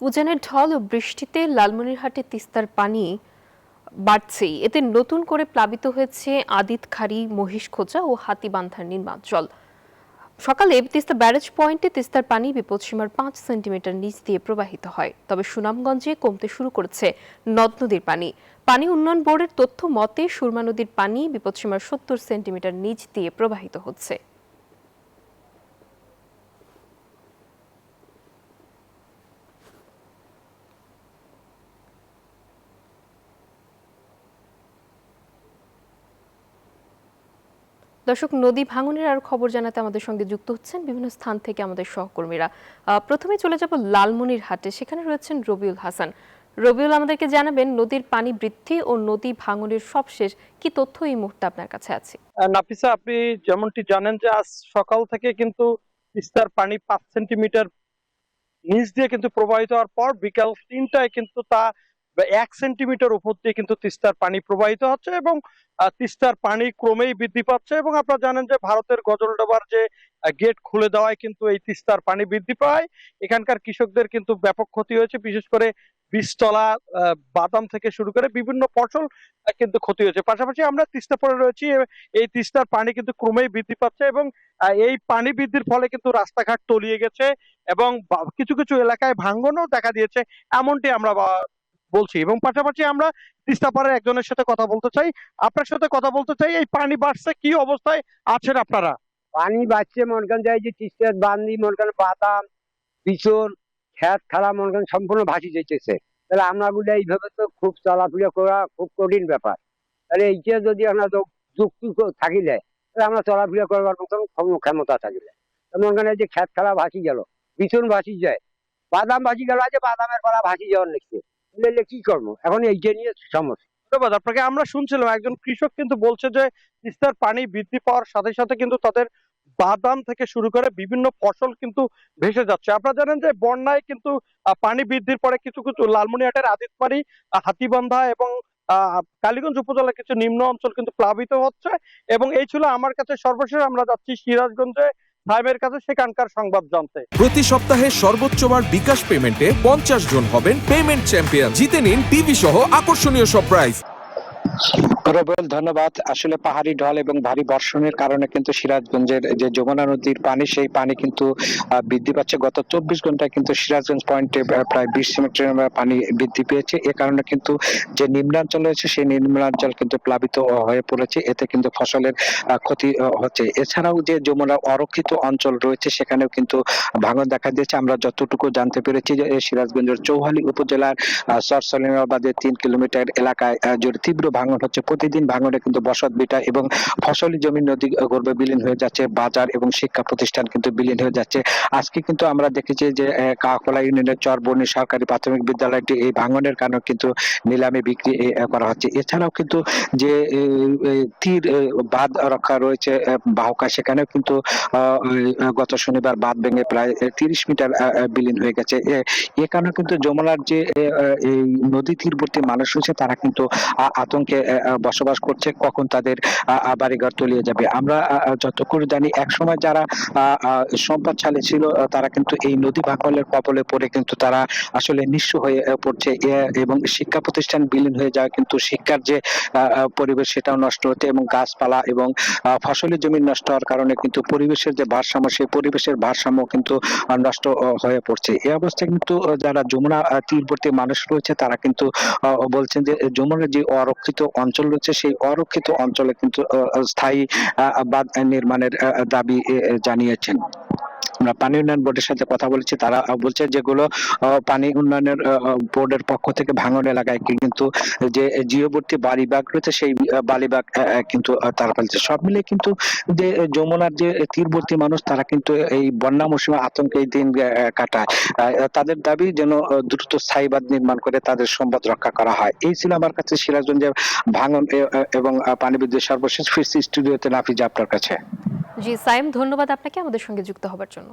উজানের ঢল ও বৃষ্টিতে লালমনিরহাটে তিস্তার পানি বাড়ছেই। এতে নতুন করে প্লাবিত হয়েছে আদিতখাড়ি, মহিষখোঁচা ও হাতীবান্ধার নির্মাঞ্চল। সকালে তিস্তা ব্যারেজ পয়েন্টে তিস্তার পানি বিপদসীমার 5 সেন্টিমিটার নিচ দিয়ে প্রবাহিত হয়। তবে সুনামগঞ্জে কমতে শুরু করেছে নদ নদীর পানি। পানি উন্নয়ন বোর্ডের তথ্য মতে সুরমা নদীর পানি বিপদসীমার 70 সেন্টিমিটার নিচ দিয়ে প্রবাহিত হচ্ছে। দর্শক, নদী ভাঙনের আর খবর জানাতে আমাদের সঙ্গে যুক্ত হচ্ছেন বিভিন্ন স্থান থেকে আমাদের সহকর্মীরা। প্রথমে চলে যাব লালমনিরহাটে, সেখানে রয়েছেন রবিউল হাসান। রবিউল, আমাদেরকে জানাবেন নদীর পানি বৃদ্ধি ও নদী ভাঙনের সবশেষ কি তথ্য এই মুহূর্তে আপনার কাছে আছে? নাফিসা, আপনি যেমনটি জানেন যে আজ সকাল থেকে কিন্তু তিস্তার পানি 5 সেন্টিমিটার নিচ দিয়ে কিন্তু প্রবাহিত হওয়ার পর বিকাল 3টায় কিন্তু তা 1 সেন্টিমিটার উপর দিয়ে কিন্তু তিস্তার পানি প্রবাহিত হচ্ছে এবং তিস্তার পানি ক্রমেই বৃদ্ধি পাচ্ছে। এবং আপনারা জানেন যে ভারতের গজলডোবার যে গেট খুলে দেওয়ায় কিন্তু এই তিস্তার পানি বৃদ্ধি পায়। এখানকার কৃষকদের কিন্তু ব্যাপক ক্ষতি হয়েছে, বিশেষ করে বীজতলা, বাদাম থেকে শুরু করে বিভিন্ন ফসল কিন্তু ক্ষতি হয়েছে। পাশাপাশি আমরা তিস্তা পড়ে রয়েছি, এই তিস্তার পানি কিন্তু ক্রমেই বৃদ্ধি পাচ্ছে এবং এই পানি বৃদ্ধির ফলে কিন্তু রাস্তাঘাট তলিয়ে গেছে এবং কিছু কিছু এলাকায় ভাঙ্গনও দেখা দিয়েছে, এমনটি আমরা বলছি। এবং পাশাপাশি আমরা তিস্তা পাড়ের একজনের সাথে কথা বলতে চাই, আপনার সাথে কথা বলতে চাই। এই পানি বাড়ছে, কি অবস্থায় আছেন আপনারা? পানি বাড়ছে মনে করেন যায় যে তিস্তার বান্দি মনে করেন বাদাম বিচন খেত খালা মনে করেন সম্পূর্ণ ভাসি যাইতেছে। তাহলে আমরা বলি এইভাবে তো খুব চলাফেরা করা খুব কঠিন ব্যাপার। তাহলে এইটা যদি আমরা যুক্তি থাকিলে তাহলে আমরা চলাফেরা করবার মতন ক্ষমতা থাকিলে মনে করেন যে খেত খালা ভাসি গেল, বিচন ভাসি যায়, বাদাম ভাসি গেল, যে বাদামের কলা ভাসি যাওয়ার লিখছে, কি করবো এখন এইটা নিয়ে সমস্যা। ধন্যবাদ আপনাকে। আমরা শুনছিলাম একজন কৃষক কিন্তু বলছে যে তিস্তার পানি বৃদ্ধি পাওয়ার সাথে সাথে কিন্তু তাদের বাদাম থেকে শুরু করে বিভিন্ন ফসল কিন্তু ভেসে যাচ্ছে। আপনারা জানেন যে বন্যায় কিন্তু পানি বৃদ্ধির পরে কিছু কিছু লালমনিরহাটের আদিতবাড়ি, হাতীবান্ধা এবং কালীগঞ্জ উপজেলার কিছু নিম্ন অঞ্চল কিন্তু প্লাবিত হচ্ছে। এবং এই ছিল আমার কাছে সর্বশেষ। আমরা যাচ্ছি সিরাজগঞ্জে সাহেবের কাছে, সেখানকার সংবাদ জানতে। প্রতি সপ্তাহে সর্বোচ্চ বার বিকাশ পেমেন্টে 50 জন হবেন পেমেন্ট চ্যাম্পিয়ন। জিতে নিন টিভি সহ আকর্ষণীয় সব প্রাইজ। রবিউল, ধন্যবাদ। আসলে পাহাড়ি ঢল এবং ভারী বর্ষণের কারণে কিন্তু সিরাজগঞ্জের যে যমুনা নদীর পানি, সেই পানি কিন্তু বৃদ্ধি পাচ্ছে। গত 24 ঘন্টায় কিন্তু সিরাজগঞ্জ পয়েন্টে প্রায় 20 সেন্টিমিটার পানি বৃদ্ধি পেয়েছে। এ কারণে কিন্তু যে নিম্নাঞ্চল রয়েছে সেই নিম্নাঞ্চল কিন্তু প্লাবিত হয়ে পড়েছে। এতে কিন্তু ফসলের ক্ষতি হচ্ছে। এছাড়াও যে যমুনা অরক্ষিত অঞ্চল রয়েছে সেখানেও কিন্তু ভাঙন দেখা দিয়েছে। আমরা যতটুকু জানতে পেরেছি যে সিরাজগঞ্জের চৌহালি উপজেলার চরসলিমাবাদের 3 কিলোমিটার এলাকায় জুড়ে তীব্র ভাঙন হচ্ছে। প্রতিদিন ভাঙনে কিন্তু বসত ভিটা এবং ফসলি জমি নদী গর্ভে বিলীন হয়ে যাচ্ছে, বাজার এবং শিক্ষা প্রতিষ্ঠান কিন্তু বিলীন হয়ে যাচ্ছে। আজকে কিন্তু আমরা দেখেছি যে কাকলা ইউনিয়নের চরবর্ণী সরকারি প্রাথমিক বিদ্যালয়টি এই ভাঙনের কারণে কিন্তু নিলামে বিক্রি করা হচ্ছে। এছাড়াও কিন্তু যে তীর বাঁধ রক্ষা রয়েছে বাহুকা, সেখানেও কিন্তু গত শনিবার বাঁধ ভেঙে প্রায় 30 মিটার বিলীন হয়ে গেছে। এ কারণে কিন্তু যমুনার যে এই নদী তীরবর্তী মানুষ রয়েছে তারা কিন্তু আতঙ্কে বসবাস করছে, কখন তাদের বাড়িঘর তলিয়ে যাবে। আমরা যতটুকু জানি একসময় যারা সম্পদশালী ছিল তারা কিন্তু এই নদী ভাঙনের কবলে পড়ে কিন্তু তারা আসলে নিঃস্ব হয়ে পড়ছে এবং শিক্ষা প্রতিষ্ঠান বিলীন হয়ে যায়। কিন্তু শিক্ষার যে পরিবেশ সেটাও নষ্ট হচ্ছে এবং গাছপালা এবং ফসলি জমি নষ্ট হওয়ার কারণে কিন্তু পরিবেশের যে ভারসাম্য, সেই পরিবেশের ভারসাম্য কিন্তু নষ্ট হয়ে পড়ছে। এই অবস্থায় কিন্তু যারা যমুনা তীরবর্তী মানুষ রয়েছে তারা কিন্তু বলছেন যে যমুনার যে অরক্ষিত অঞ্চল রয়েছে সেই অরক্ষিত অঞ্চলে কিন্তু স্থায়ী বাঁধ নির্মাণের দাবি জানিয়েছেন। আমরা পানি উন্নয়ন বোর্ডের সাথে কথা বলেছি, তারা বলছে যেগুলো পানি উন্নয়নের বোর্ডের পক্ষ থেকে ভাঙন এলাকায় কিন্তু যে জিওবর্তী বালিবাগ রয়েছে সেই বালিবাগ কিন্তু তারা ফেলছে। সব মিলে কিন্তু যে যমুনার যে তীরবর্তী মানুষ তারা কিন্তু এই বন্যা মৌসুমে আতঙ্কে এই দিন কাটায়। তাদের দাবি যেন দ্রুত স্থায়ী বাঁধ নির্মাণ করে তাদের সম্পদ রক্ষা করা হয়। এই ছিল আমার কাছে সিরাজগঞ্জের ভাঙন এবং পানি বিদ্যুৎ সর্বশেষ। ফিরছি স্টুডিওতে নাফিজা আপনার কাছে। জি সাইম, ধন্যবাদ আপনাকে আমাদের সঙ্গে যুক্ত হবার জন্য।